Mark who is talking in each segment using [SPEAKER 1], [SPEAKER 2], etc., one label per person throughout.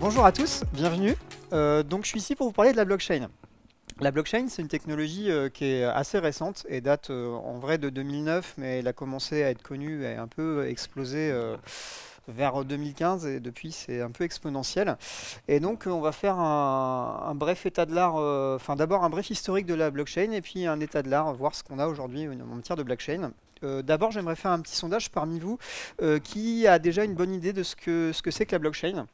[SPEAKER 1] Bonjour à tous, bienvenue. Donc je suis ici pour vous parler de la blockchain. La blockchain, c'est une technologie qui est assez récente et date en vrai de 2009, mais elle a commencé à être connue et un peu explosé vers 2015 et depuis c'est un peu exponentiel. Et donc on va faire un bref état de l'art, enfin d'abord un bref historique de la blockchain et puis un état de l'art, voir ce qu'on a aujourd'hui en matière de blockchain. D'abord j'aimerais faire un petit sondage parmi vous qui a déjà une bonne idée de ce que c'est que la blockchain.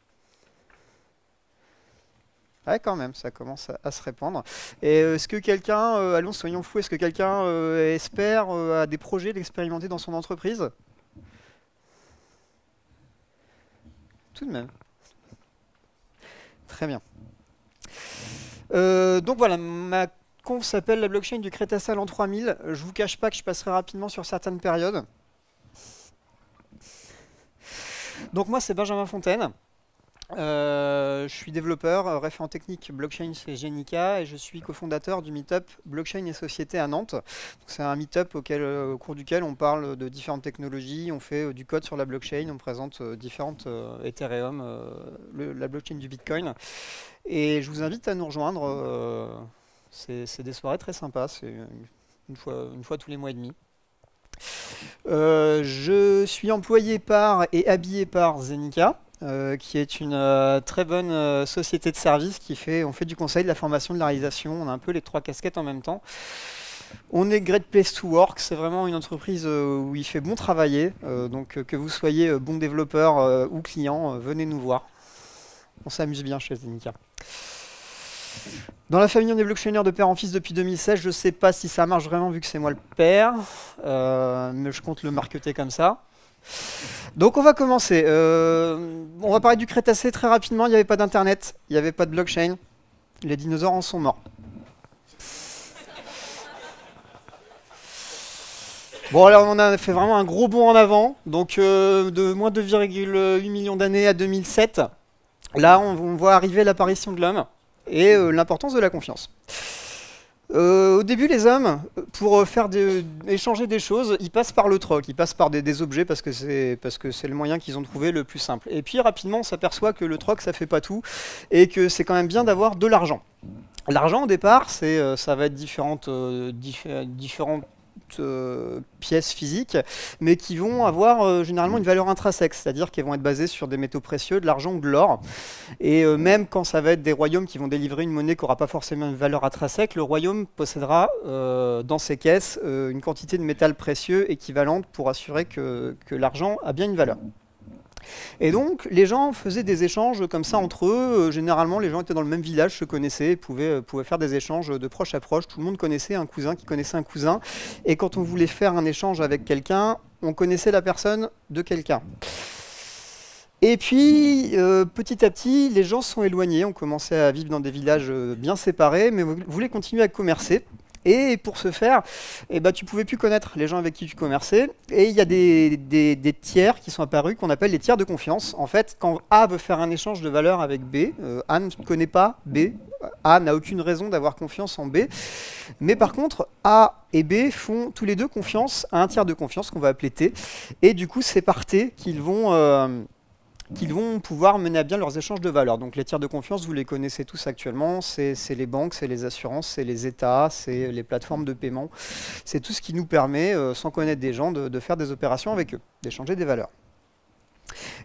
[SPEAKER 1] Ouais, quand même, ça commence à se répandre. Et est-ce que quelqu'un, allons, soyons fous, est-ce que quelqu'un espère, a des projets d'expérimenter dans son entreprise? Tout de même. Très bien. Donc voilà, ma conf s'appelle la blockchain du Crétacé à l'an 3000. Je vous cache pas que je passerai rapidement sur certaines périodes. Donc moi, c'est Benjamin Fontaine. Je suis développeur, référent technique blockchain chez Genica et je suis cofondateur du meetup Blockchain et Société à Nantes. C'est un meetup au cours duquel on parle de différentes technologies, on fait du code sur la blockchain, on présente différentes Ethereum, la blockchain du Bitcoin. Et je vous invite à nous rejoindre. C'est des soirées très sympas, c'est une fois tous les mois et demi. Je suis employé par et habillé par Zenica. Qui est une très bonne société de services on fait du conseil, de la formation, de la réalisation, on a un peu les trois casquettes en même temps. On est Great Place to Work, c'est vraiment une entreprise où il fait bon travailler, donc que vous soyez bon développeur ou client, venez nous voir. On s'amuse bien chez Zenica. Dans la famille, on est blockchainer de père en fils depuis 2016. Je ne sais pas si ça marche vraiment vu que c'est moi le père, mais je compte le marketer comme ça. Donc on va commencer. On va parler du Crétacé très rapidement. Il n'y avait pas d'internet, il n'y avait pas de blockchain. Les dinosaures en sont morts. Bon, alors on a fait vraiment un gros bond en avant. Donc de moins 2,8 millions d'années à 2007. Là, on voit arriver l'apparition de l'homme et l'importance de la confiance. Au début, les hommes, pour échanger des choses, ils passent par le troc, ils passent par des objets parce que c'est le moyen qu'ils ont trouvé le plus simple. Et puis rapidement, on s'aperçoit que le troc, ça fait pas tout, et que c'est quand même bien d'avoir de l'argent. L'argent, au départ, ça va être différentes pièces physiques, mais qui vont avoir généralement une valeur intrinsèque, c'est-à-dire qu'elles vont être basées sur des métaux précieux, de l'argent ou de l'or. Et même quand ça va être des royaumes qui vont délivrer une monnaie qui n'aura pas forcément une valeur intrinsèque, le royaume possédera dans ses caisses une quantité de métal précieux équivalente pour assurer que l'argent a bien une valeur. Et donc, les gens faisaient des échanges comme ça entre eux. Généralement, les gens étaient dans le même village, se connaissaient, pouvaient faire des échanges de proche à proche. Tout le monde connaissait un cousin qui connaissait un cousin. Et quand on voulait faire un échange avec quelqu'un, on connaissait la personne de quelqu'un. Et puis, petit à petit, les gens se sont éloignés. On commençait à vivre dans des villages bien séparés, mais voulaient continuer à commercer. Et pour ce faire, tu ne pouvais plus connaître les gens avec qui tu commerçais. Et il y a des tiers qui sont apparus qu'on appelle les tiers de confiance. En fait, quand A veut faire un échange de valeur avec B, A ne connaît pas B. A n'a aucune raison d'avoir confiance en B. Mais par contre, A et B font tous les deux confiance à un tiers de confiance qu'on va appeler T. Et du coup, c'est par T qu'ils vont pouvoir mener à bien leurs échanges de valeurs. Donc les tiers de confiance, vous les connaissez tous actuellement, c'est les banques, c'est les assurances, c'est les États, c'est les plateformes de paiement. C'est tout ce qui nous permet, sans connaître des gens, de faire des opérations avec eux, d'échanger des valeurs.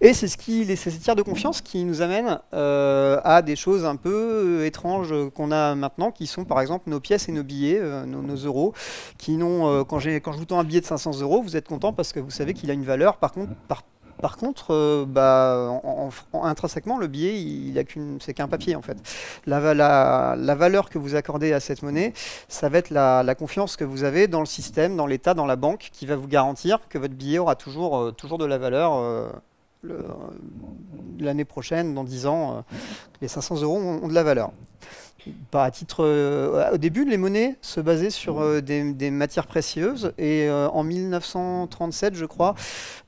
[SPEAKER 1] Et c'est ces tiers de confiance qui nous amènent à des choses un peu étranges qu'on a maintenant, qui sont par exemple nos pièces et nos billets, nos euros, qui n'ont, quand je vous tends un billet de 500 euros, vous êtes content parce que vous savez qu'il a une valeur. Par contre, intrinsèquement, le billet, c'est qu'un papier en fait. La valeur que vous accordez à cette monnaie, ça va être la confiance que vous avez dans le système, dans l'État, dans la banque, qui va vous garantir que votre billet aura toujours de la valeur l'année prochaine, dans 10 ans, les 500 euros ont de la valeur. Bah, au début, les monnaies se basaient sur des matières précieuses et en 1937, je crois,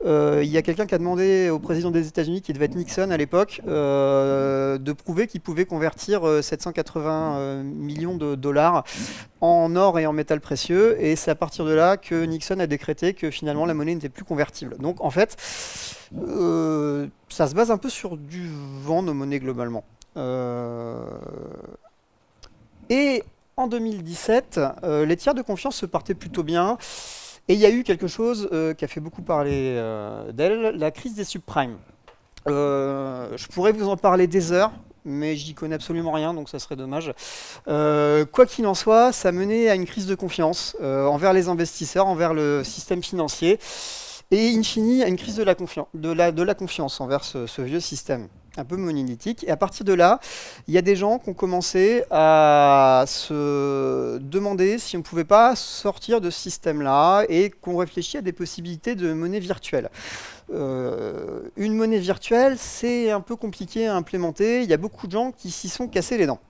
[SPEAKER 1] il y a quelqu'un qui a demandé au président des États-Unis, qui devait être Nixon à l'époque, de prouver qu'il pouvait convertir 780 millions de dollars en or et en métal précieux, et c'est à partir de là que Nixon a décrété que finalement la monnaie n'était plus convertible. Donc en fait, ça se base un peu sur du vent, nos monnaies globalement. Et en 2017, les tiers de confiance se partaient plutôt bien. Et il y a eu quelque chose qui a fait beaucoup parler d'elle, la crise des subprimes. Je pourrais vous en parler des heures, mais j'y connais absolument rien, donc ça serait dommage. Quoi qu'il en soit, ça menait à une crise de confiance envers les investisseurs, envers le système financier, et in fine à une crise de la confiance envers ce vieux système un peu monolithique. Et à partir de là, il y a des gens qui ont commencé à se demander si on ne pouvait pas sortir de ce système-là et qu'on réfléchit à des possibilités de monnaie virtuelle. Une monnaie virtuelle, c'est un peu compliqué à implémenter. Il y a beaucoup de gens qui s'y sont cassés les dents.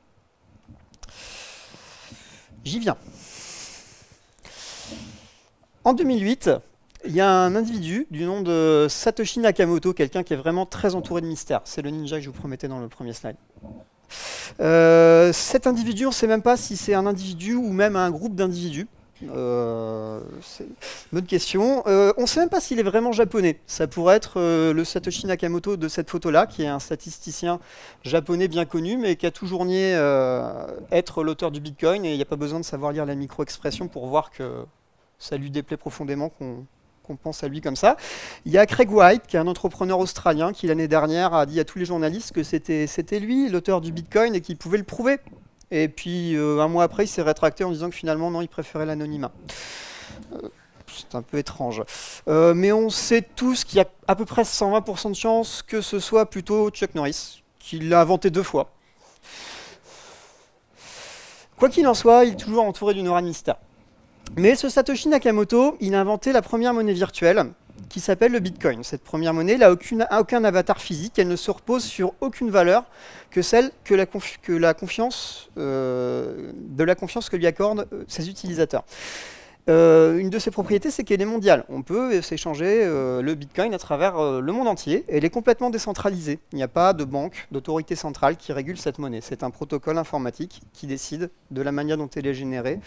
[SPEAKER 1] J'y viens. En 2008, il y a un individu du nom de Satoshi Nakamoto, quelqu'un qui est vraiment très entouré de mystères. C'est le ninja que je vous promettais dans le premier slide. Cet individu, on ne sait même pas si c'est un individu ou même un groupe d'individus. C'est une bonne question. On ne sait même pas s'il est vraiment japonais. Ça pourrait être le Satoshi Nakamoto de cette photo-là, qui est un statisticien japonais bien connu, mais qui a toujours nié être l'auteur du Bitcoin. Et il n'y a pas besoin de savoir lire la micro-expression pour voir que ça lui déplaît profondément qu'on pense à lui comme ça. Il y a Craig White, qui est un entrepreneur australien, qui l'année dernière a dit à tous les journalistes que c'était lui, l'auteur du Bitcoin, et qu'il pouvait le prouver. Et puis un mois après, il s'est rétracté en disant que finalement, non, il préférait l'anonymat. C'est un peu étrange. Mais on sait tous qu'il y a à peu près 120% de chances que ce soit plutôt Chuck Norris, qui l'a inventé 2 fois. Quoi qu'il en soit, il est toujours entouré d'une aura de mystère. Mais ce Satoshi Nakamoto, il a inventé la première monnaie virtuelle qui s'appelle le Bitcoin. Cette première monnaie n'a aucun avatar physique, elle ne se repose sur aucune valeur que celle de la confiance que lui accordent ses utilisateurs. Une de ses propriétés, c'est qu'elle est mondiale. On peut s'échanger le Bitcoin à travers le monde entier. Elle est complètement décentralisée. Il n'y a pas de banque, d'autorité centrale qui régule cette monnaie. C'est un protocole informatique qui décide de la manière dont elle est générée.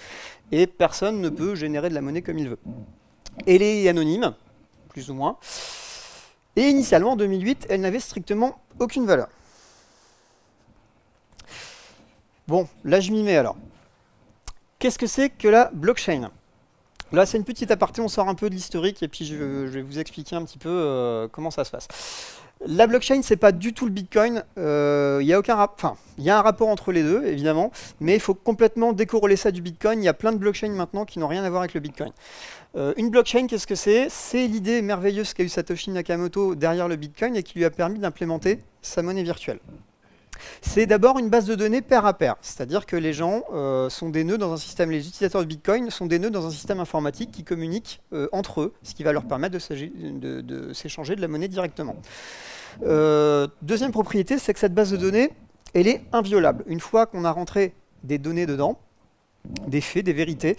[SPEAKER 1] Et personne ne peut générer de la monnaie comme il veut. Elle est anonyme, plus ou moins. Et initialement, en 2008, elle n'avait strictement aucune valeur. Bon, là je m'y mets alors. Qu'est-ce que c'est que la blockchain ? Là, c'est une petite aparté, on sort un peu de l'historique et puis je vais vous expliquer un petit peu comment ça se passe. La blockchain, c'est pas du tout le Bitcoin. Il y a un rapport entre les deux, évidemment, mais il faut complètement décorréler ça du Bitcoin. Il y a plein de blockchains maintenant qui n'ont rien à voir avec le Bitcoin. Une blockchain, qu'est-ce que c'est? C'est l'idée merveilleuse qu'a eu Satoshi Nakamoto derrière le Bitcoin et qui lui a permis d'implémenter sa monnaie virtuelle. C'est d'abord une base de données pair à pair, c'est-à-dire que les gens sont des nœuds dans un système, les utilisateurs de Bitcoin sont des nœuds dans un système informatique qui communiquent entre eux, ce qui va leur permettre de s'échanger de la monnaie directement. Deuxième propriété, c'est que cette base de données, elle est inviolable. Une fois qu'on a rentré des données dedans, des faits, des vérités,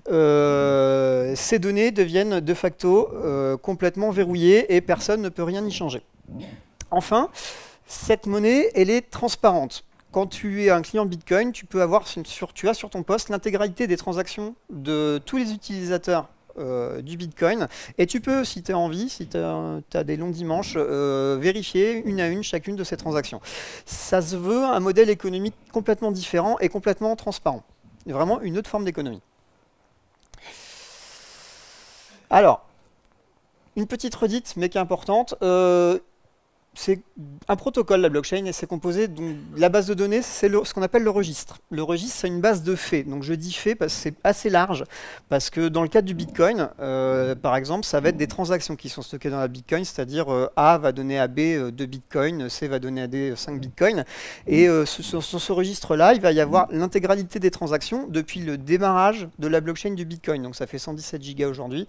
[SPEAKER 1] ces données deviennent de facto complètement verrouillées et personne ne peut rien y changer. Enfin, cette monnaie, elle est transparente. Quand tu es un client Bitcoin, tu as sur ton poste l'intégralité des transactions de tous les utilisateurs du Bitcoin. Et tu peux, si tu as envie, si tu as des longs dimanches, vérifier une à une chacune de ces transactions. Ça se veut un modèle économique complètement différent et complètement transparent. Vraiment une autre forme d'économie. Alors, une petite redite, mais qui est importante. C'est un protocole, la blockchain, et c'est composé de la base de données, c'est ce qu'on appelle le registre. Le registre, c'est une base de faits. Donc je dis faits parce que c'est assez large, parce que dans le cadre du Bitcoin, par exemple, ça va être des transactions qui sont stockées dans la Bitcoin, c'est-à-dire A va donner à B 2 Bitcoins, C va donner à D 5 Bitcoins. Et sur ce registre-là, il va y avoir l'intégralité des transactions depuis le démarrage de la blockchain du Bitcoin. Donc ça fait 117 gigas aujourd'hui.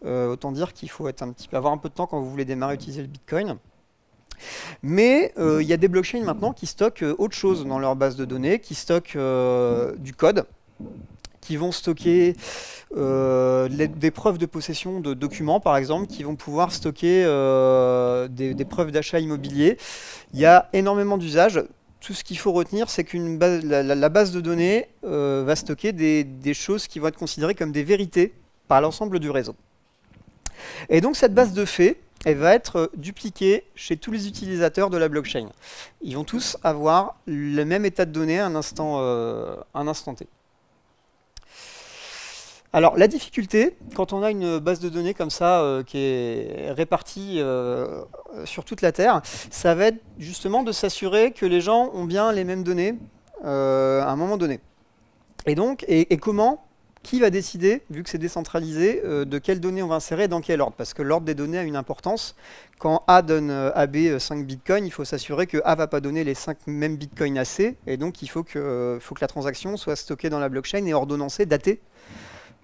[SPEAKER 1] Autant dire qu'il faut avoir un peu de temps quand vous voulez démarrer à utiliser le Bitcoin. Mais il y a des blockchains maintenant qui stockent autre chose dans leur base de données, qui stockent du code, qui vont stocker des preuves de possession de documents, par exemple, qui vont pouvoir stocker des preuves d'achat immobilier. Il y a énormément d'usages. Tout ce qu'il faut retenir, c'est qu'une base, la base de données va stocker des choses qui vont être considérées comme des vérités par l'ensemble du réseau. Et donc cette base de faits, elle va être dupliquée chez tous les utilisateurs de la blockchain. Ils vont tous avoir le même état de données à un instant T. Alors la difficulté, quand on a une base de données comme ça qui est répartie sur toute la Terre, ça va être justement de s'assurer que les gens ont bien les mêmes données à un moment donné. Et donc, comment, qui va décider, vu que c'est décentralisé, de quelles données on va insérer et dans quel ordre? Parce que l'ordre des données a une importance. Quand A donne à B 5 bitcoins, il faut s'assurer que A ne va pas donner les 5 mêmes bitcoins à C, et donc il faut que la transaction soit stockée dans la blockchain et ordonnancée, datée,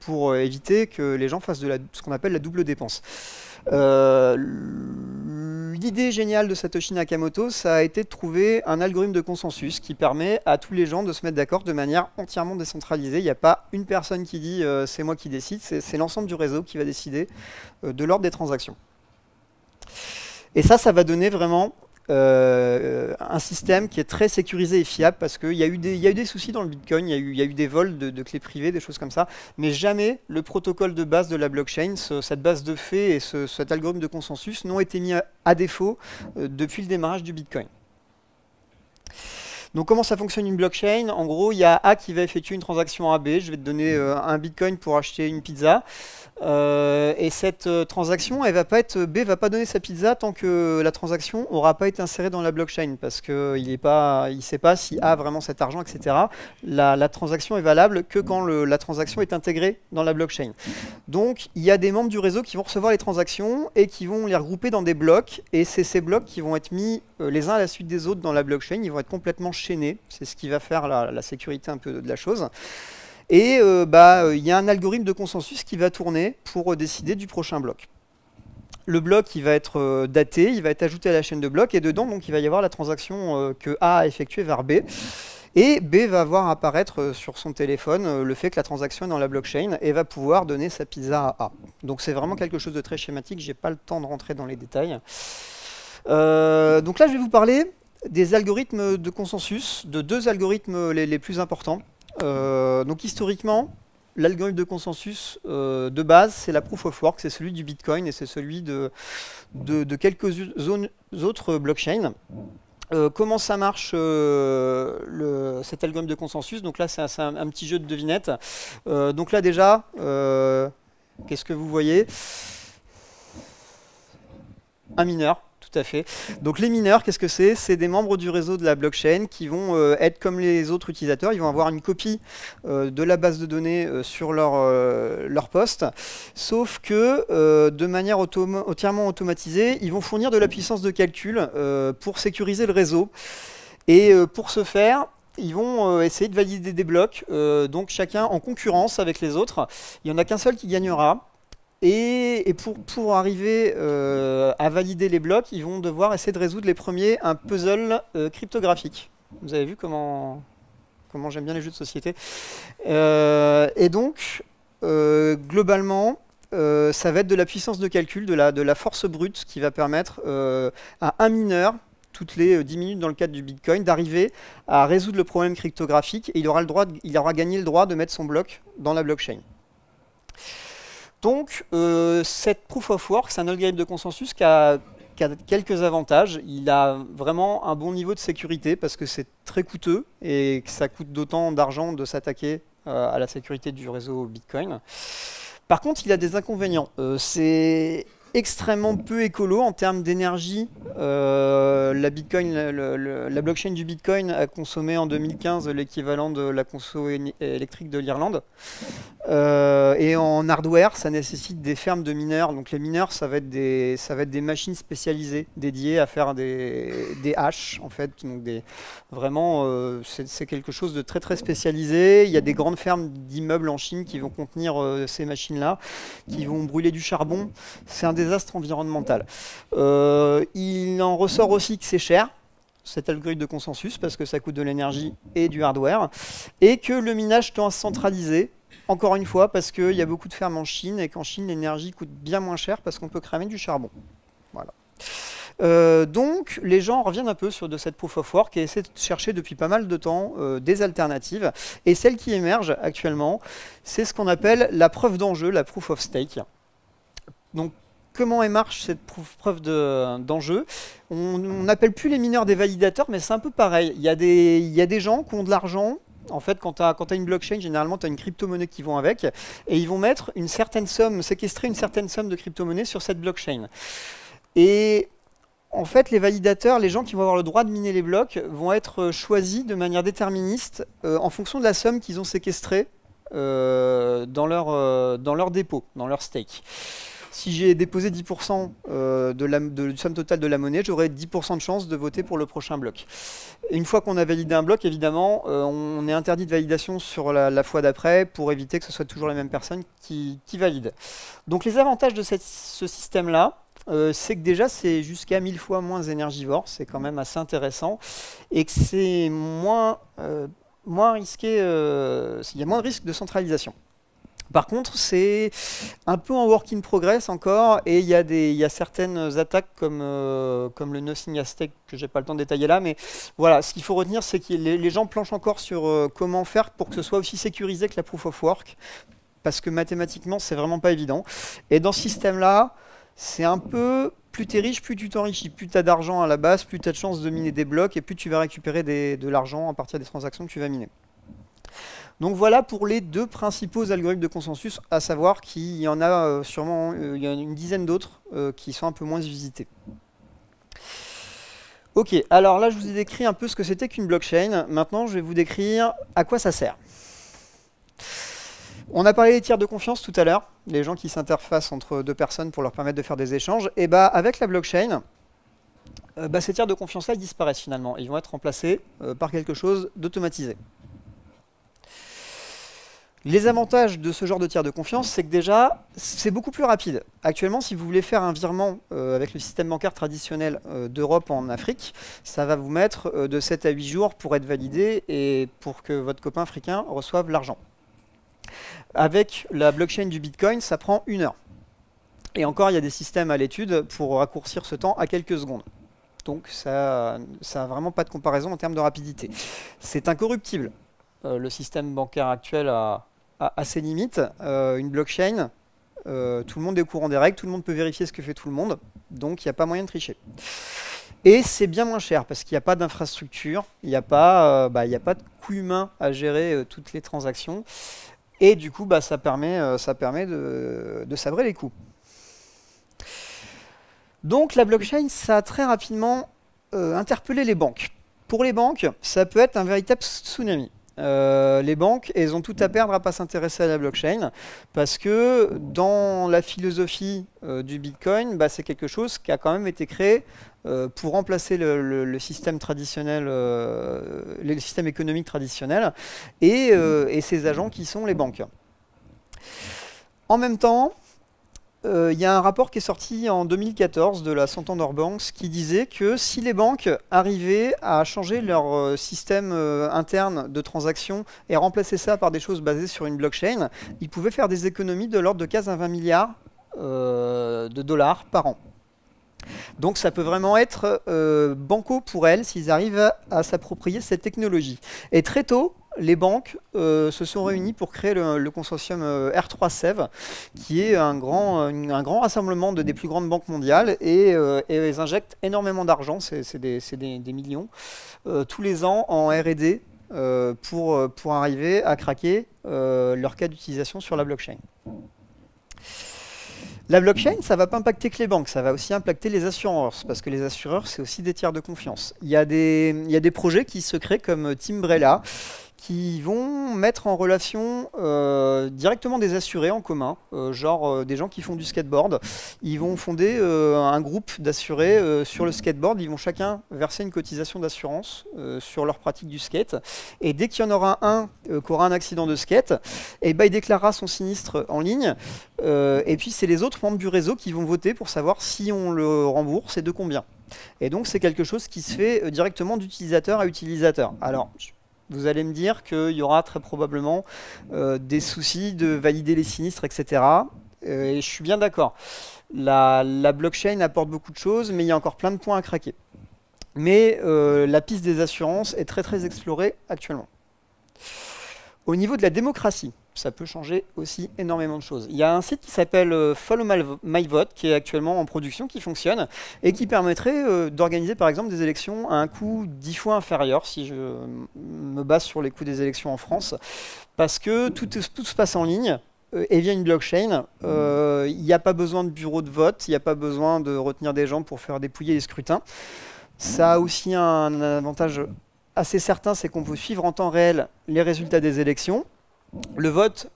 [SPEAKER 1] pour éviter que les gens fassent ce qu'on appelle la double dépense. L'idée géniale de Satoshi Nakamoto, ça a été de trouver un algorithme de consensus qui permet à tous les gens de se mettre d'accord de manière entièrement décentralisée. Il n'y a pas une personne qui dit c'est moi qui décide, c'est l'ensemble du réseau qui va décider de l'ordre des transactions. Et ça va donner vraiment un système qui est très sécurisé et fiable, parce qu'il y a eu des soucis dans le Bitcoin, il y a eu des vols de clés privées, des choses comme ça, mais jamais le protocole de base de la blockchain, cette base de faits et cet algorithme de consensus n'ont été mis à défaut depuis le démarrage du Bitcoin. Donc comment ça fonctionne une blockchain? En gros, il y a A qui va effectuer une transaction à B, je vais te donner un Bitcoin pour acheter une pizza. Et cette transaction, B va pas donner sa pizza tant que la transaction n'aura pas été insérée dans la blockchain, parce qu'il ne sait pas si a vraiment cet argent, etc. La transaction est valable que quand la transaction est intégrée dans la blockchain. Donc il y a des membres du réseau qui vont recevoir les transactions et qui vont les regrouper dans des blocs, et c'est ces blocs qui vont être mis les uns à la suite des autres dans la blockchain. Ils vont être complètement chaînés, c'est ce qui va faire la sécurité un peu de la chose. Et il y a un algorithme de consensus qui va tourner pour décider du prochain bloc. Le bloc il va être daté, il va être ajouté à la chaîne de blocs, et dedans donc, il va y avoir la transaction que A a effectuée vers B. Et B va voir apparaître sur son téléphone le fait que la transaction est dans la blockchain et va pouvoir donner sa pizza à A. Donc c'est vraiment quelque chose de très schématique, j'ai pas le temps de rentrer dans les détails. Donc là je vais vous parler des algorithmes de consensus, de deux algorithmes les plus importants. Donc historiquement, l'algorithme de consensus de base, c'est la proof of work, c'est celui du Bitcoin et c'est celui de quelques autres blockchains. Comment ça marche cet algorithme de consensus? Donc là, c'est un petit jeu de devinette. Donc là déjà, qu'est-ce que vous voyez? Un mineur. Tout à fait. Donc les mineurs, qu'est-ce que c'est? C'est des membres du réseau de la blockchain qui vont être comme les autres utilisateurs. Ils vont avoir une copie de la base de données sur leur poste, sauf que de manière entièrement automatisée, ils vont fournir de la puissance de calcul pour sécuriser le réseau. Et pour ce faire, ils vont essayer de valider des blocs, donc chacun en concurrence avec les autres. Il n'y en a qu'un seul qui gagnera. Et pour arriver à valider les blocs, ils vont devoir essayer de résoudre les premiers un puzzle cryptographique. Vous avez vu comment j'aime bien les jeux de société. Et donc, globalement, ça va être de la puissance de calcul, de la force brute qui va permettre à un mineur, toutes les 10 minutes dans le cadre du Bitcoin, d'arriver à résoudre le problème cryptographique, et il aura gagné le droit de mettre son bloc dans la blockchain. Donc, cette proof of work, c'est un algorithme de consensus qui a quelques avantages. Il a vraiment un bon niveau de sécurité parce que c'est très coûteux et que ça coûte d'autant d'argent de s'attaquer à la sécurité du réseau Bitcoin. Par contre, il a des inconvénients. C'est extrêmement peu écolo en termes d'énergie. La blockchain du Bitcoin a consommé en 2015 l'équivalent de la conso électrique de l'Irlande. Et en hardware, ça nécessite des fermes de mineurs. Donc les mineurs, ça va être des machines spécialisées dédiées à faire des haches, en fait. Donc vraiment, c'est quelque chose de très très spécialisé. Il y a des grandes fermes d'immeubles en Chine qui vont contenir ces machines-là, qui vont brûler du charbon. C'est un des désastre environnemental. Il en ressort aussi que c'est cher, cet algorithme de consensus, parce que ça coûte de l'énergie et du hardware, et que le minage tend à se centraliser, encore une fois, parce qu'il y a beaucoup de fermes en Chine, et qu'en Chine, l'énergie coûte bien moins cher, parce qu'on peut cramer du charbon. Voilà. Donc, les gens reviennent un peu sur de cette proof of work et essaient de chercher depuis pas mal de temps des alternatives. Et celle qui émerge actuellement, c'est ce qu'on appelle la preuve d'enjeu, la proof of stake. Donc, comment marche cette preuve d'enjeu? On n'appelle plus les mineurs des validateurs, mais c'est un peu pareil. Il y a des gens qui ont de l'argent. En fait, quand tu as une blockchain, généralement, tu as une crypto-monnaie qui vont avec, et ils vont mettre une certaine somme, séquestrer une certaine somme de crypto-monnaie sur cette blockchain. Et en fait, les validateurs, les gens qui vont avoir le droit de miner les blocs, vont être choisis de manière déterministe en fonction de la somme qu'ils ont séquestrée dans leur dépôt, dans leur stake. Si j'ai déposé 10% de somme totale de la monnaie, j'aurai 10% de chance de voter pour le prochain bloc. Une fois qu'on a validé un bloc, évidemment, on est interdit de validation sur la fois d'après pour éviter que ce soit toujours les mêmes personnes qui valident. Donc les avantages de ce système-là, c'est que déjà c'est jusqu'à 1000 fois moins énergivore, c'est quand même assez intéressant, et que c'est moins risqué, il y a moins de risque de centralisation. Par contre, c'est un peu en work in progress encore, et il y a certaines attaques comme le Nothing at Stake, que j'ai pas le temps de détailler là, mais voilà, ce qu'il faut retenir, c'est que les gens planchent encore sur comment faire pour que ce soit aussi sécurisé que la proof of work, parce que mathématiquement, c'est vraiment pas évident. Et dans ce système-là, c'est un peu, plus tu es riche, plus tu t'enrichis. Plus tu as d'argent à la base, plus tu as de chances de miner des blocs, et plus tu vas récupérer de l'argent à partir des transactions que tu vas miner. Donc voilà pour les deux principaux algorithmes de consensus, à savoir qu'il y en a sûrement il y a une dizaine d'autres qui sont un peu moins visités. Ok, alors là je vous ai décrit un peu ce que c'était qu'une blockchain. Maintenant je vais vous décrire à quoi ça sert. On a parlé des tiers de confiance tout à l'heure, les gens qui s'interfacent entre deux personnes pour leur permettre de faire des échanges. Et bah avec la blockchain, ces tiers de confiance-là ils disparaissent finalement. Ils vont être remplacés par quelque chose d'automatisé. Les avantages de ce genre de tiers de confiance, c'est que déjà, c'est beaucoup plus rapide. Actuellement, si vous voulez faire un virement avec le système bancaire traditionnel d'Europe en Afrique, ça va vous mettre de 7 à 8 jours pour être validé et pour que votre copain africain reçoive l'argent. Avec la blockchain du Bitcoin, ça prend 1 heure. Et encore, il y a des systèmes à l'étude pour raccourcir ce temps à quelques secondes. Donc ça n'a vraiment pas de comparaison en termes de rapidité. C'est incorruptible. Le système bancaire actuel a ses limites. Une blockchain, tout le monde est au courant des règles, tout le monde peut vérifier ce que fait tout le monde, donc il n'y a pas moyen de tricher. Et c'est bien moins cher parce qu'il n'y a pas d'infrastructure, il n'y a pas de coût humain à gérer toutes les transactions, et du coup ça permet de sabrer les coûts. Donc la blockchain, ça a très rapidement interpellé les banques. Pour les banques, ça peut être un véritable tsunami. Les banques, elles ont tout à perdre à ne pas s'intéresser à la blockchain parce que dans la philosophie du Bitcoin, c'est quelque chose qui a quand même été créé pour remplacer le système traditionnel, le système économique traditionnel et ses agents qui sont les banques. En même temps, il y a un rapport qui est sorti en 2014 de la Santander Banks qui disait que si les banques arrivaient à changer leur système interne de transactions et remplacer ça par des choses basées sur une blockchain, ils pouvaient faire des économies de l'ordre de 15 à 20 milliards de dollars par an. Donc ça peut vraiment être banco pour elles s'ils arrivent à s'approprier cette technologie. Et très tôt, les banques se sont réunies pour créer le consortium R3SEV, qui est un grand rassemblement des plus grandes banques mondiales, et elles injectent énormément d'argent, c'est des millions, tous les ans en R&D pour arriver à craquer leur cas d'utilisation sur la blockchain. La blockchain, ça ne va pas impacter que les banques, ça va aussi impacter les assureurs, parce que les assureurs, c'est aussi des tiers de confiance. Il y a des projets qui se créent comme Timbrella, qui vont mettre en relation directement des assurés en commun, genre des gens qui font du skateboard. Ils vont fonder un groupe d'assurés sur le skateboard, ils vont chacun verser une cotisation d'assurance sur leur pratique du skate, et dès qu'il y en aura un qui aura un accident de skate, et ben, il déclarera son sinistre en ligne, et puis c'est les autres membres du réseau qui vont voter pour savoir si on le rembourse et de combien. Et donc c'est quelque chose qui se fait directement d'utilisateur à utilisateur. Alors, vous allez me dire qu'il y aura très probablement des soucis de valider les sinistres, etc. Et je suis bien d'accord. La blockchain apporte beaucoup de choses, mais il y a encore plein de points à craquer. Mais la piste des assurances est très très explorée actuellement. Au niveau de la démocratie, ça peut changer aussi énormément de choses. Il y a un site qui s'appelle Follow My Vote, qui est actuellement en production, qui fonctionne, et qui permettrait d'organiser par exemple des élections à un coût 10 fois inférieur, si je me base sur les coûts des élections en France, parce que tout se passe en ligne, et via une blockchain. Il n'y a pas besoin de bureau de vote, il n'y a pas besoin de retenir des gens pour faire dépouiller les scrutins. Ça a aussi un avantage assez certain, c'est qu'on peut suivre en temps réel les résultats des élections. Le vote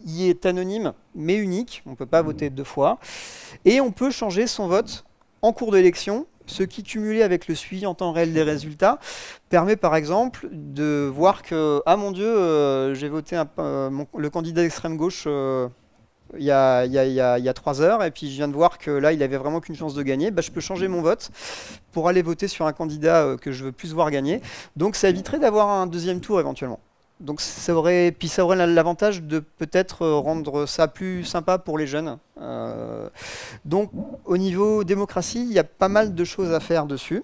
[SPEAKER 1] y est anonyme, mais unique. On ne peut pas voter 2 fois. Et on peut changer son vote en cours d'élection, ce qui, cumulé avec le suivi en temps réel des résultats, permet par exemple de voir que « Ah mon Dieu, j'ai voté le candidat d'extrême gauche il y a 3 heures, et puis je viens de voir que là, il avait vraiment aucune chance de gagner. Bah, je peux changer mon vote pour aller voter sur un candidat que je veux plus voir gagner. » Donc ça éviterait d'avoir un deuxième tour éventuellement. Donc ça aurait l'avantage de peut-être rendre ça plus sympa pour les jeunes. Donc au niveau démocratie, il y a pas mal de choses à faire dessus.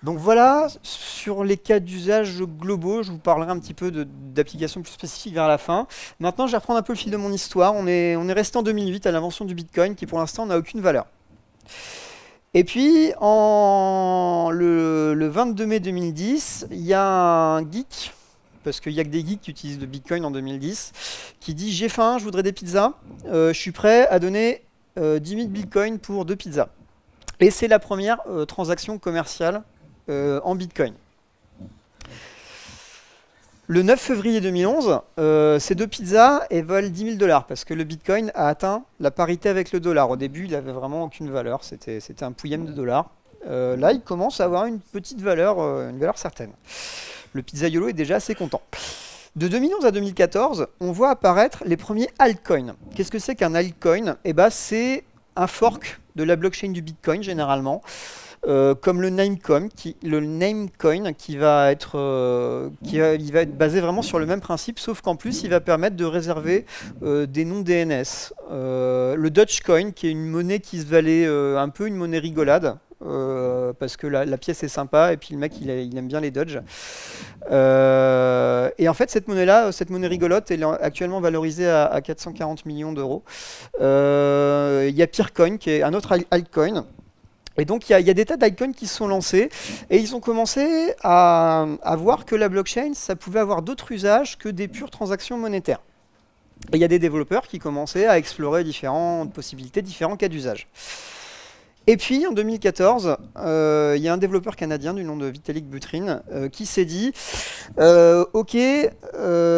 [SPEAKER 1] Donc voilà, sur les cas d'usage globaux, je vous parlerai un petit peu d'applications plus spécifiques vers la fin. Maintenant, je vais reprendre un peu le fil de mon histoire. On est resté en 2008 à l'invention du Bitcoin, qui pour l'instant n'a aucune valeur. Et puis, le 22 mai 2010, il y a un geek, parce qu'il n'y a que des geeks qui utilisent le Bitcoin en 2010, qui dit « J'ai faim, je voudrais des pizzas, je suis prêt à donner 10 000 Bitcoins pour 2 pizzas. » Et c'est la première transaction commerciale en Bitcoin. Le 9 février 2011, ces 2 pizzas elles valent 10 000 $, parce que le Bitcoin a atteint la parité avec le dollar. Au début, il n'avait vraiment aucune valeur, c'était un pouillème de dollars. Là, il commence à avoir une petite valeur, une valeur certaine. Le pizzaiolo est déjà assez content. De 2011 à 2014, on voit apparaître les premiers altcoins. Qu'est-ce que c'est qu'un altcoin? Eh ben, c'est un fork de la blockchain du Bitcoin, généralement. Comme le Namecoin, qui va être basé vraiment sur le même principe, sauf qu'en plus il va permettre de réserver des noms DNS. Le Dogecoin, qui est une monnaie qui se valait un peu une monnaie rigolade, parce que la pièce est sympa et puis le mec il aime bien les Doge. Et en fait cette monnaie rigolote, elle est actuellement valorisée à 440 millions d'euros. Il y a Peercoin, qui est un autre altcoin. Et donc, il y a des tas d'altcoins qui se sont lancés et ils ont commencé à voir que la blockchain, ça pouvait avoir d'autres usages que des pures transactions monétaires. Et il y a des développeurs qui commençaient à explorer différentes possibilités, différents cas d'usage. Et puis, en 2014, il y a un développeur canadien du nom de Vitalik Buterin qui s'est dit ok,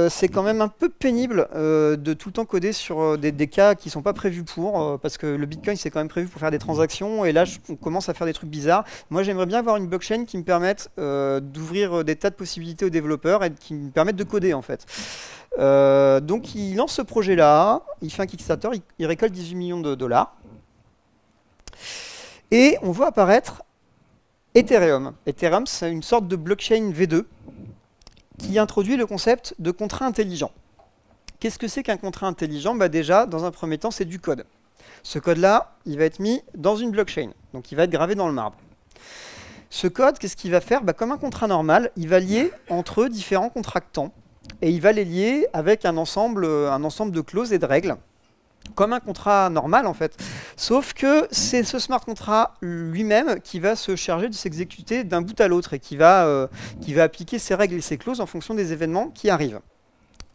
[SPEAKER 1] c'est quand même un peu pénible de tout le temps coder sur des cas qui ne sont pas prévus pour, parce que le Bitcoin, c'est quand même prévu pour faire des transactions, et là, on commence à faire des trucs bizarres. Moi, j'aimerais bien avoir une blockchain qui me permette d'ouvrir des tas de possibilités aux développeurs et qui me permette de coder, en fait. Donc, il lance ce projet-là, il fait un Kickstarter, il récolte 18 millions de $. Et on voit apparaître Ethereum. Ethereum, c'est une sorte de blockchain V2 qui introduit le concept de contrat intelligent. Qu'est-ce que c'est qu'un contrat intelligent? Bah déjà, dans un premier temps, c'est du code. Ce code-là, il va être mis dans une blockchain, donc il va être gravé dans le marbre. Ce code, qu'est-ce qu'il va faire? Bah, comme un contrat normal, il va lier entre eux différents contractants, et il va les lier avec un ensemble de clauses et de règles, comme un contrat normal en fait, sauf que c'est ce smart contract lui-même qui va se charger de s'exécuter d'un bout à l'autre et qui va appliquer ses règles et ses clauses en fonction des événements qui arrivent.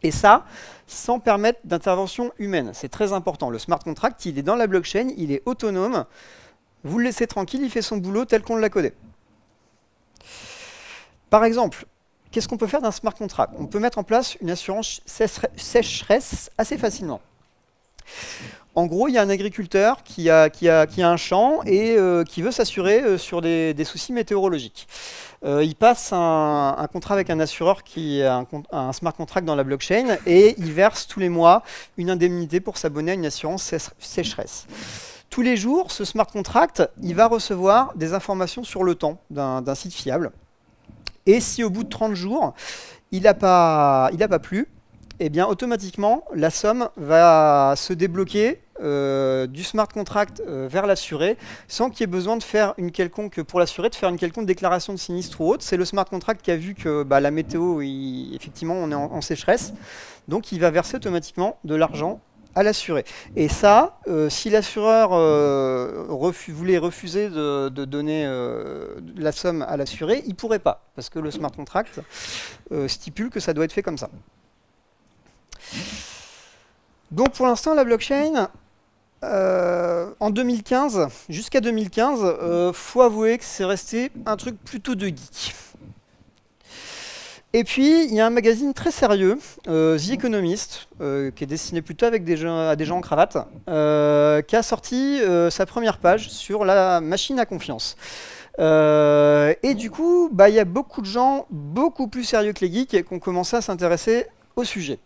[SPEAKER 1] Et ça, sans permettre d'intervention humaine. C'est très important. Le smart contract, il est dans la blockchain, il est autonome, vous le laissez tranquille, il fait son boulot tel qu'on l'a codé. Par exemple, qu'est-ce qu'on peut faire d'un smart contract? On peut mettre en place une assurance sécheresse assez facilement. En gros, il y a un agriculteur qui a un champ et qui veut s'assurer sur des soucis météorologiques. Il passe un contrat avec un assureur qui a un smart contract dans la blockchain et il verse tous les mois une indemnité pour s'abonner à une assurance sécheresse. Tous les jours, ce smart contract, il va recevoir des informations sur le temps d'un site fiable. Et si au bout de 30 jours, il n'a pas plu, eh bien automatiquement, la somme va se débloquer du smart contract vers l'assuré, sans qu'il y ait besoin de faire pour l'assuré, de faire une quelconque déclaration de sinistre ou autre. C'est le smart contract qui a vu que la météo, effectivement, on est en sécheresse, donc il va verser automatiquement de l'argent à l'assuré. Et ça, si l'assureur voulait refuser de donner la somme à l'assuré, il ne pourrait pas, parce que le smart contract stipule que ça doit être fait comme ça. Donc pour l'instant, la blockchain, en 2015, jusqu'à 2015, faut avouer que c'est resté un truc plutôt de geek. Et puis, il y a un magazine très sérieux, The Economist, qui est destiné plutôt à des gens en cravate, qui a sorti sa première page sur la machine à confiance. Et du coup, il y a beaucoup de gens, beaucoup plus sérieux que les geeks, qui ont commencé à s'intéresser au sujet.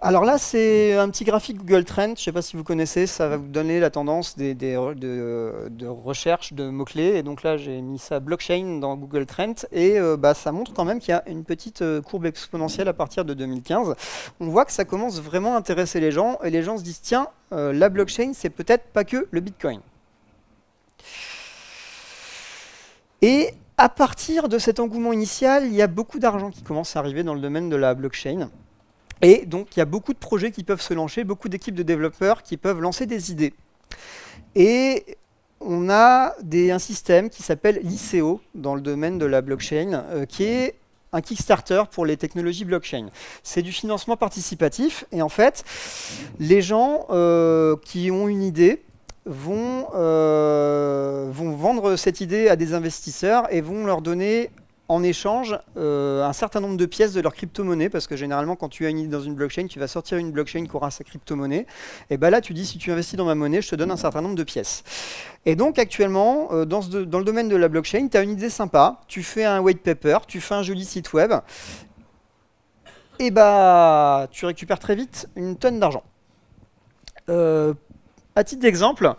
[SPEAKER 1] Alors là, c'est un petit graphique Google Trends, je ne sais pas si vous connaissez, ça va vous donner la tendance de recherche de mots-clés. Et donc là, j'ai mis ça blockchain dans Google Trends et ça montre quand même qu'il y a une petite courbe exponentielle à partir de 2015. On voit que ça commence vraiment à intéresser les gens et les gens se disent, tiens, la blockchain, c'est peut-être pas que le Bitcoin. Et à partir de cet engouement initial, il y a beaucoup d'argent qui commence à arriver dans le domaine de la blockchain. Et donc, il y a beaucoup de projets qui peuvent se lancer, beaucoup d'équipes de développeurs qui peuvent lancer des idées. Et on a un système qui s'appelle l'ICO dans le domaine de la blockchain, qui est un Kickstarter pour les technologies blockchain. C'est du financement participatif. Et en fait, les gens qui ont une idée vont vendre cette idée à des investisseurs et vont leur donner en échange un certain nombre de pièces de leur crypto-monnaie, parce que généralement quand tu as une idée dans une blockchain, tu vas sortir une blockchain qui aura sa crypto-monnaie, et là tu dis, si tu investis dans ma monnaie, je te donne un certain nombre de pièces. Et donc actuellement, dans le domaine de la blockchain, tu as une idée sympa, tu fais un white paper, tu fais un joli site web, et tu récupères très vite une tonne d'argent. À titre d'exemple,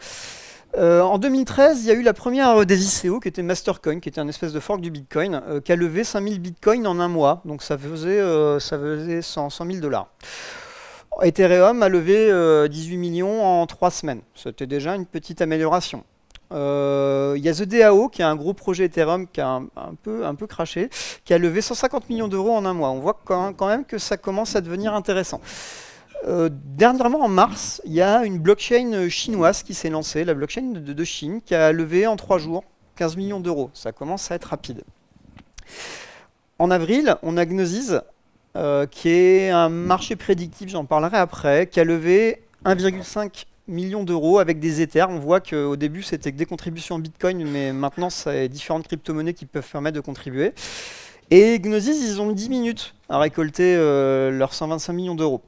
[SPEAKER 1] en 2013, il y a eu la première des ICO qui était Mastercoin, qui était un espèce de fork du Bitcoin, qui a levé 5000 Bitcoins en un mois. Donc ça faisait 100 000 $. Ethereum a levé 18 millions en 3 semaines. C'était déjà une petite amélioration. Il y a The DAO, qui est un gros projet Ethereum qui a un peu craché, qui a levé 150 millions d'euros en un mois. On voit quand même que ça commence à devenir intéressant. Dernièrement, en mars, il y a une blockchain chinoise qui s'est lancée, la blockchain de Chine, qui a levé en 3 jours 15 millions d'euros. Ça commence à être rapide. En avril, on a Gnosis, qui est un marché prédictif, j'en parlerai après, qui a levé 1,5 million d'euros avec des Ethers. On voit qu'au début, c'était que des contributions en Bitcoin, mais maintenant, c'est différentes crypto-monnaies qui peuvent permettre de contribuer. Et Gnosis, ils ont mis 10 minutes à récolter leurs 125 millions d'euros.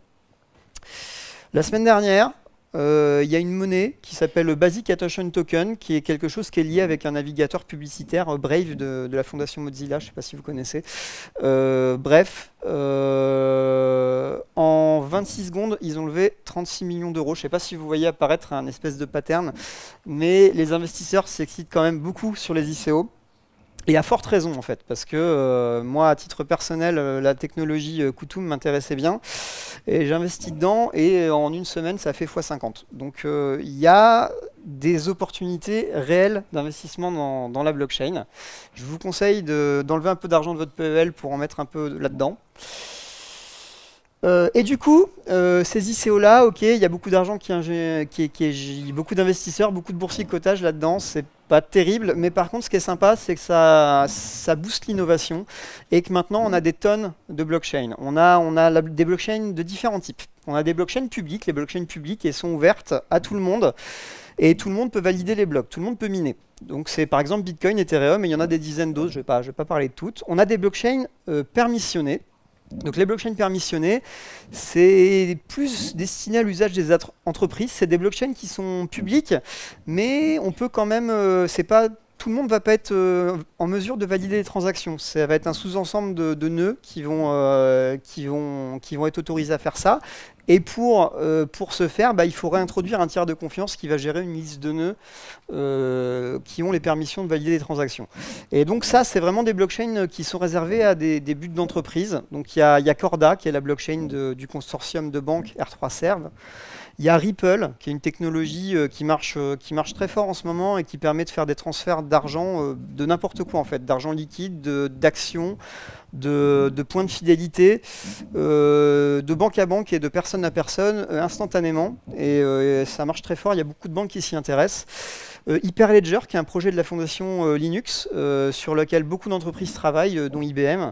[SPEAKER 1] La semaine dernière, il y a une monnaie qui s'appelle le Basic Attention Token, qui est quelque chose qui est lié avec un navigateur publicitaire Brave de la fondation Mozilla, je ne sais pas si vous connaissez. Bref, en 26 secondes, ils ont levé 36 millions d'euros. Je ne sais pas si vous voyez apparaître un espèce de pattern, mais les investisseurs s'excitent quand même beaucoup sur les ICO. Et à forte raison en fait, parce que moi à titre personnel, la technologie Qtum m'intéressait bien, et j'investis dedans, et en une semaine ça fait x50. Donc il y a des opportunités réelles d'investissement dans la blockchain. Je vous conseille d'enlever un peu d'argent de votre PEL pour en mettre un peu là-dedans. Et du coup, ces ICO-là, ok, il y a beaucoup d'argent beaucoup d'investisseurs, beaucoup de boursiers de cotage là-dedans, c'est pas terrible, mais par contre, ce qui est sympa, c'est que ça booste l'innovation et que maintenant, on a des tonnes de blockchains. On a des blockchains de différents types. On a des blockchains publiques, les blockchains publiques, elles sont ouvertes à tout le monde et tout le monde peut valider les blocs, tout le monde peut miner. Donc c'est par exemple Bitcoin, Ethereum, et il y en a des dizaines d'autres, je vais pas parler de toutes. On a des blockchains permissionnés. Donc les blockchains permissionnées, c'est plus destiné à l'usage des entreprises. C'est des blockchains qui sont publiques, mais on peut quand même, c'est pas tout le monde va pas être en mesure de valider les transactions. Ça va être un sous-ensemble de nœuds qui vont être autorisés à faire ça. Et pour ce faire, il faut réintroduire un tiers de confiance qui va gérer une liste de nœuds qui ont les permissions de valider les transactions. Et donc ça, c'est vraiment des blockchains qui sont réservés à des buts d'entreprise. Donc il y a Corda, qui est la blockchain du consortium de banques R3Serve. Il y a Ripple, qui est une technologie qui marche très fort en ce moment et qui permet de faire des transferts d'argent de n'importe quoi en fait, d'argent liquide, d'actions, de points de fidélité, de banque à banque et de personne à personne instantanément. Et ça marche très fort, il y a beaucoup de banques qui s'y intéressent. Hyperledger, qui est un projet de la fondation Linux, sur lequel beaucoup d'entreprises travaillent, dont IBM.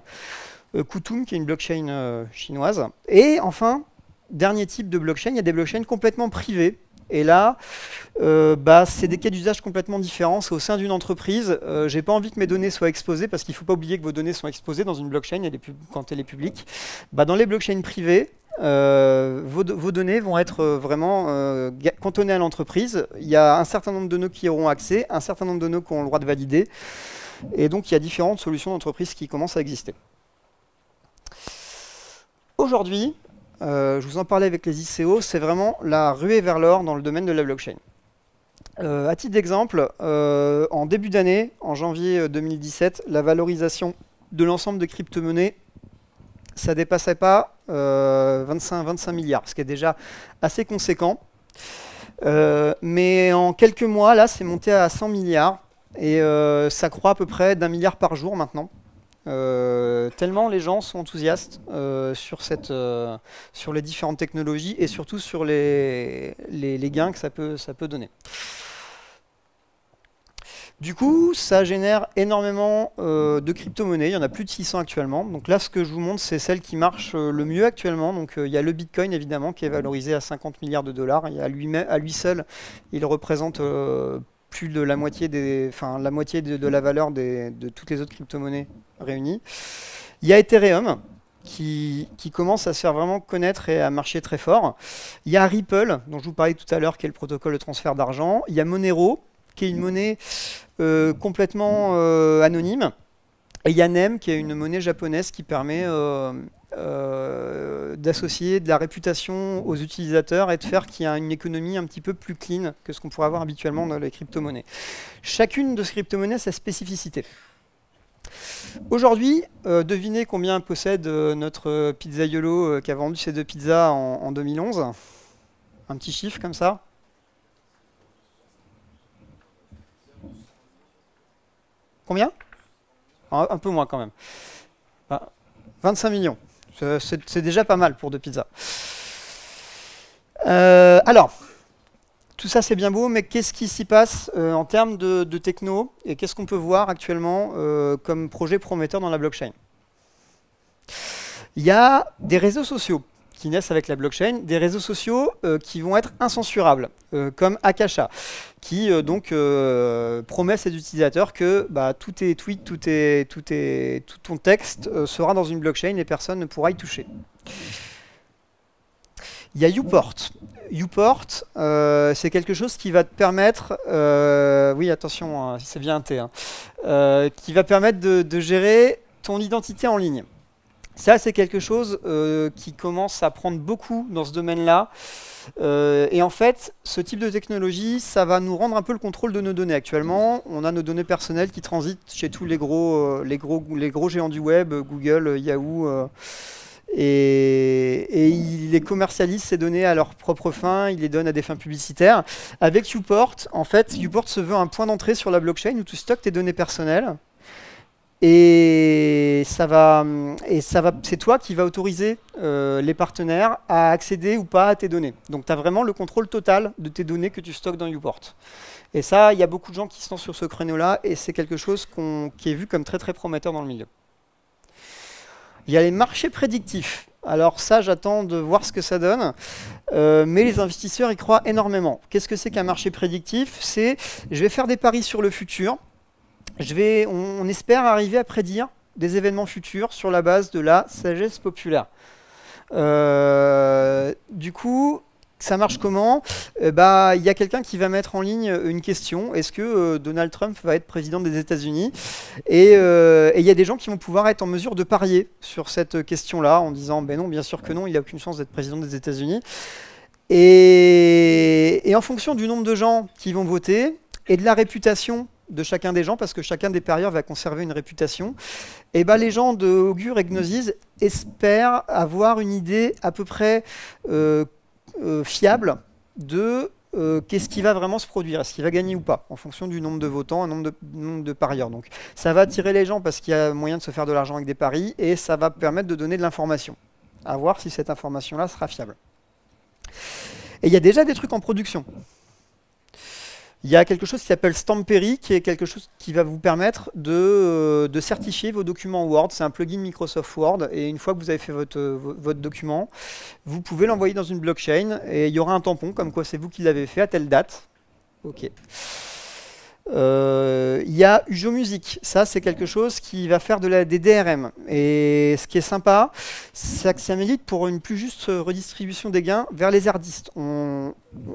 [SPEAKER 1] Qtum, qui est une blockchain chinoise. Et enfin, dernier type de blockchain, il y a des blockchains complètement privées. Et là, c'est des cas d'usage complètement différents. C'est au sein d'une entreprise. J'ai pas envie que mes données soient exposées parce qu'il ne faut pas oublier que vos données sont exposées dans une blockchain quand elle est publique. Dans les blockchains privées, vos données vont être vraiment cantonnées à l'entreprise. Il y a un certain nombre de nœuds qui auront accès, un certain nombre de nœuds qui ont le droit de valider. Et donc, il y a différentes solutions d'entreprise qui commencent à exister. Aujourd'hui, je vous en parlais avec les ICO, c'est vraiment la ruée vers l'or dans le domaine de la blockchain. À titre d'exemple, en début d'année, en janvier 2017, la valorisation de l'ensemble de crypto-monnaies, ça ne dépassait pas 25 milliards, ce qui est déjà assez conséquent. Mais en quelques mois, là, c'est monté à 100 milliards et ça croît à peu près d'1 milliard par jour maintenant. Tellement les gens sont enthousiastes sur les différentes technologies et surtout sur les gains que ça peut donner. Du coup, ça génère énormément de crypto-monnaies. Il y en a plus de 600 actuellement. Donc là, ce que je vous montre, c'est celle qui marche le mieux actuellement. Donc il y a le Bitcoin, évidemment, qui est valorisé à 50 milliards de dollars. Et à lui seul, il représente plus de la moitié de la valeur de toutes les autres crypto-monnaies réunies. Il y a Ethereum qui commence à se faire vraiment connaître et à marcher très fort. Il y a Ripple, dont je vous parlais tout à l'heure, qui est le protocole de transfert d'argent. Il y a Monero, qui est une monnaie complètement anonyme. Et il y a NEM, qui est une monnaie japonaise qui permet d'associer de la réputation aux utilisateurs et de faire qu'il y a une économie un petit peu plus clean que ce qu'on pourrait avoir habituellement dans les crypto-monnaies. Chacune de ces crypto-monnaies a sa spécificité. Aujourd'hui, devinez combien possède notre pizzaiolo qui a vendu ses 2 pizzas en 2011. Un petit chiffre comme ça. Combien? Un peu moins quand même. 25 millions. C'est déjà pas mal pour 2 pizzas. Alors, tout ça c'est bien beau, mais qu'est-ce qui s'y passe en termes de techno et qu'est-ce qu'on peut voir actuellement comme projet prometteur dans la blockchain? Il y a des réseaux sociaux qui naissent avec la blockchain, des réseaux sociaux qui vont être incensurables, comme Akasha, qui promet à ses utilisateurs que tous tes tweets, tout ton texte sera dans une blockchain et personne ne pourra y toucher. Il y a Uport. Uport, c'est quelque chose qui va te permettre, oui attention, c'est bien un T, qui va permettre de gérer ton identité en ligne. Ça, c'est quelque chose qui commence à prendre beaucoup dans ce domaine-là. Et en fait, ce type de technologie, ça va nous rendre un peu le contrôle de nos données. Actuellement, on a nos données personnelles qui transitent chez tous les gros géants du web, Google, Yahoo, et ils les commercialisent ces données à leurs propres fins, ils les donnent à des fins publicitaires. Avec Uport, en fait, Uport se veut un point d'entrée sur la blockchain où tu stockes tes données personnelles. C'est toi qui vas autoriser les partenaires à accéder ou pas à tes données. Donc tu as vraiment le contrôle total de tes données que tu stockes dans Uport. Et ça, il y a beaucoup de gens qui se lancent sur ce créneau-là, et c'est quelque chose qui est vu comme très très prometteur dans le milieu. Il y a les marchés prédictifs. Alors ça, j'attends de voir ce que ça donne, mais les investisseurs y croient énormément. Qu'est-ce que c'est qu'un marché prédictif? C'est, je vais faire des paris sur le futur, on espère arriver à prédire des événements futurs sur la base de la sagesse populaire. Du coup, ça marche comment? Il y a quelqu'un qui va mettre en ligne une question. Est-ce que Donald Trump va être président des États-Unis? Et il y a des gens qui vont pouvoir être en mesure de parier sur cette question-là en disant ben non, bien sûr que non, il n'a aucune chance d'être président des États-Unis. Et en fonction du nombre de gens qui vont voter et de la réputation de chacun des gens, parce que chacun des parieurs va conserver une réputation, et les gens de Augure et Gnosis espèrent avoir une idée à peu près fiable de qu'est-ce qui va vraiment se produire, est-ce qu'il va gagner ou pas, en fonction du nombre de votants, un nombre de parieurs. Donc ça va attirer les gens parce qu'il y a moyen de se faire de l'argent avec des paris, et ça va permettre de donner de l'information. À voir si cette information-là sera fiable. Et il y a déjà des trucs en production. Il y a quelque chose qui s'appelle Stampery, qui est quelque chose qui va vous permettre de certifier vos documents Word. C'est un plugin Microsoft Word, et une fois que vous avez fait votre document, vous pouvez l'envoyer dans une blockchain, et il y aura un tampon, comme quoi c'est vous qui l'avez fait à telle date. Ok. Il y a Ujo Music, ça c'est quelque chose qui va faire des DRM, et ce qui est sympa, c'est que ça milite pour une plus juste redistribution des gains vers les artistes.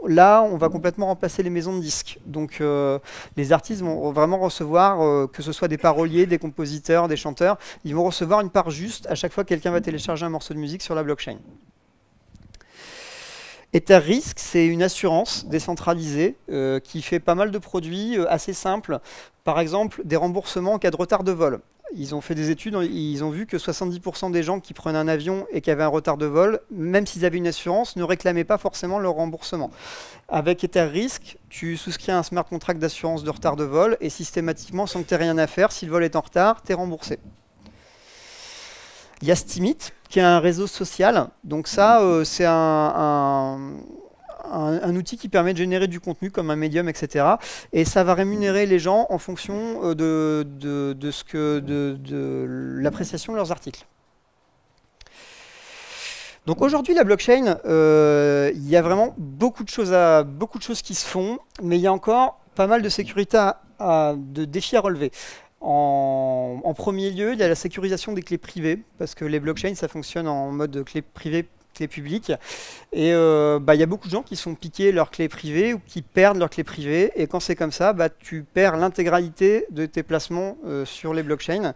[SPEAKER 1] Là on va complètement remplacer les maisons de disques, donc les artistes vont vraiment recevoir, que ce soit des paroliers, des compositeurs, des chanteurs, ils vont recevoir une part juste à chaque fois que quelqu'un va télécharger un morceau de musique sur la blockchain. EtherRisk, c'est une assurance décentralisée qui fait pas mal de produits assez simples. Par exemple, des remboursements en cas de retard de vol. Ils ont fait des études, ils ont vu que 70% des gens qui prenaient un avion et qui avaient un retard de vol, même s'ils avaient une assurance, ne réclamaient pas forcément leur remboursement. Avec EtherRisk, tu souscris un smart contract d'assurance de retard de vol, et systématiquement, sans que tu aies rien à faire, si le vol est en retard, tu es remboursé. Il y a Steemit, qui est un réseau social. Donc ça, c'est un outil qui permet de générer du contenu comme un médium, etc. Et ça va rémunérer les gens en fonction de l'appréciation de leurs articles. Donc aujourd'hui, la blockchain, il y a vraiment beaucoup de choses qui se font, mais il y a encore pas mal de sécurité, de défis à relever. En premier lieu, il y a la sécurisation des clés privées, parce que les blockchains, ça fonctionne en mode clé privée, clé publique. Et il y a beaucoup de gens qui sont piqués leurs clés privées ou qui perdent leurs clés privées. Et quand c'est comme ça, tu perds l'intégralité de tes placements sur les blockchains.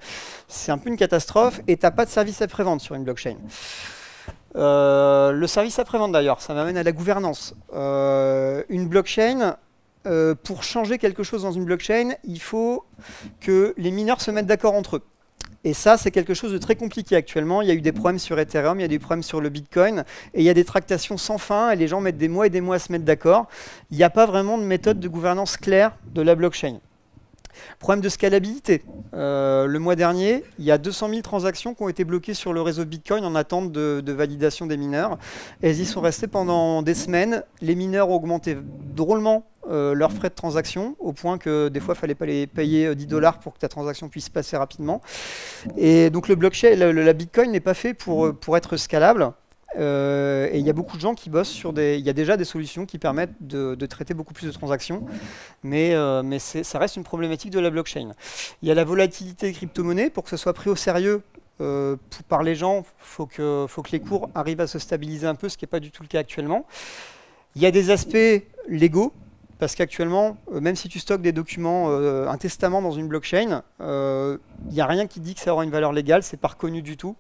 [SPEAKER 1] C'est un peu une catastrophe, et tu n'as pas de service après-vente sur une blockchain. Le service après-vente, d'ailleurs, ça m'amène à la gouvernance. Une blockchain... pour changer quelque chose dans une blockchain, il faut que les mineurs se mettent d'accord entre eux. Et ça, c'est quelque chose de très compliqué actuellement. Il y a eu des problèmes sur Ethereum, il y a des problèmes sur le Bitcoin, et il y a des tractations sans fin, et les gens mettent des mois et des mois à se mettre d'accord. Il n'y a pas vraiment de méthode de gouvernance claire de la blockchain. Problème de scalabilité. Le mois dernier, il y a 200 000 transactions qui ont été bloquées sur le réseau Bitcoin en attente de validation des mineurs. Elles y sont restées pendant des semaines. Les mineurs ont augmenté drôlement leurs frais de transaction, au point que des fois, il ne fallait pas les payer 10 $ pour que ta transaction puisse passer rapidement. Et donc le blockchain, la Bitcoin n'est pas fait pour être scalable. Et il y a beaucoup de gens qui bossent sur il y a déjà des solutions qui permettent de traiter beaucoup plus de transactions, mais ça reste une problématique de la blockchain. Il y a la volatilité des crypto-monnaies. Pour que ce soit pris au sérieux par les gens, faut que les cours arrivent à se stabiliser un peu, ce qui n'est pas du tout le cas actuellement. Il y a des aspects légaux, parce qu'actuellement, même si tu stockes des documents, un testament dans une blockchain, il n'y a rien qui dit que ça aura une valeur légale, c'est pas reconnu du tout.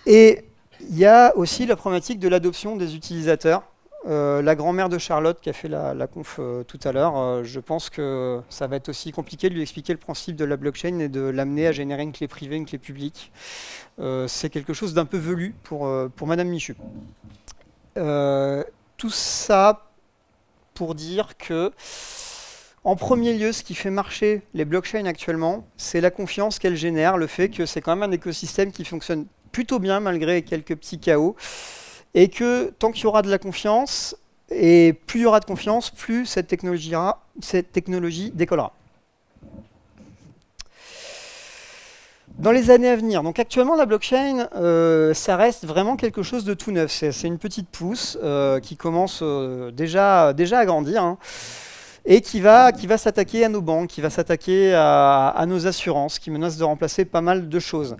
[SPEAKER 1] Et il y a aussi la problématique de l'adoption des utilisateurs. La grand-mère de Charlotte qui a fait la conf tout à l'heure, je pense que ça va être aussi compliqué de lui expliquer le principe de la blockchain et de l'amener à générer une clé privée, une clé publique. C'est quelque chose d'un peu velu pour Madame Michu. Tout ça pour dire que En premier lieu, ce qui fait marcher les blockchains actuellement, c'est la confiance qu'elles génèrent, le fait que c'est quand même un écosystème qui fonctionne plutôt bien malgré quelques petits chaos, et que tant qu'il y aura de la confiance, et plus il y aura de confiance, plus cette technologie décollera. Dans les années à venir, donc actuellement la blockchain, ça reste vraiment quelque chose de tout neuf. C'est une petite pousse qui commence déjà à grandir, hein, et qui va s'attaquer à nos banques, qui va s'attaquer à nos assurances, qui menace de remplacer pas mal de choses,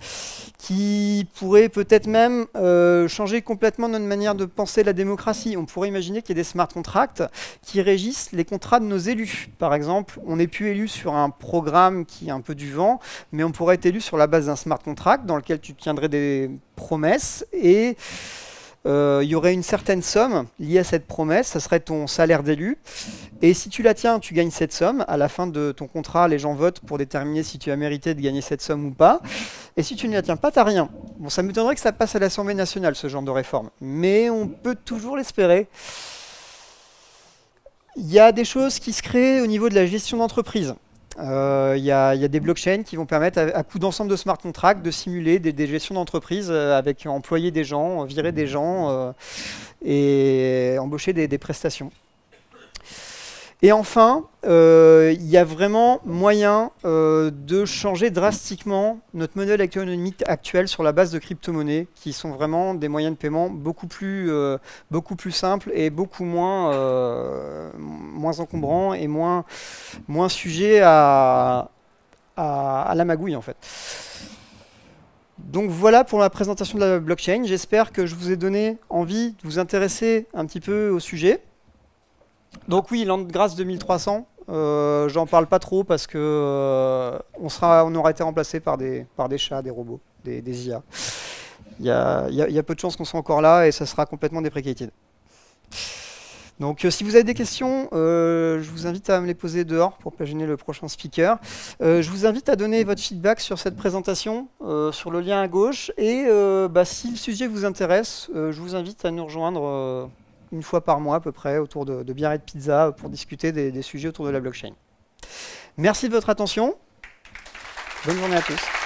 [SPEAKER 1] qui pourrait peut-être même changer complètement notre manière de penser la démocratie. On pourrait imaginer qu'il y ait des smart contracts qui régissent les contrats de nos élus. Par exemple, on n'est plus élu sur un programme qui est un peu du vent, mais on pourrait être élu sur la base d'un smart contract dans lequel tu tiendrais des promesses et il y aurait une certaine somme liée à cette promesse, ça serait ton salaire d'élu. Et si tu la tiens, tu gagnes cette somme. À la fin de ton contrat, les gens votent pour déterminer si tu as mérité de gagner cette somme ou pas. Et si tu ne la tiens pas, tu n'as rien. Bon, ça m'étonnerait que ça passe à l'Assemblée nationale, ce genre de réforme. Mais on peut toujours l'espérer. Il y a des choses qui se créent au niveau de la gestion d'entreprise. Il y a des blockchains qui vont permettre, à coup d'ensemble de smart contracts, de simuler des gestions d'entreprise avec employer des gens, virer des gens et embaucher des prestations. Et enfin, il y a vraiment moyen de changer drastiquement notre modèle économique actuel sur la base de crypto-monnaies, qui sont vraiment des moyens de paiement beaucoup plus simples et beaucoup moins encombrants et moins sujets à la magouille, en fait. Donc voilà pour la présentation de la blockchain. J'espère que je vous ai donné envie de vous intéresser un petit peu au sujet. Donc oui, Landgrace 2300, j'en parle pas trop parce que on aura été remplacé par des chats, des robots, des IA. Il y a peu de chances qu'on soit encore là et ça sera complètement deprecated. Donc si vous avez des questions, je vous invite à me les poser dehors pour pas gêner le prochain speaker. Je vous invite à donner votre feedback sur cette présentation, sur le lien à gauche. Et si le sujet vous intéresse, je vous invite à nous rejoindre une fois par mois à peu près autour de bière et de pizza pour discuter des sujets autour de la blockchain. Merci de votre attention. Bonne journée à tous.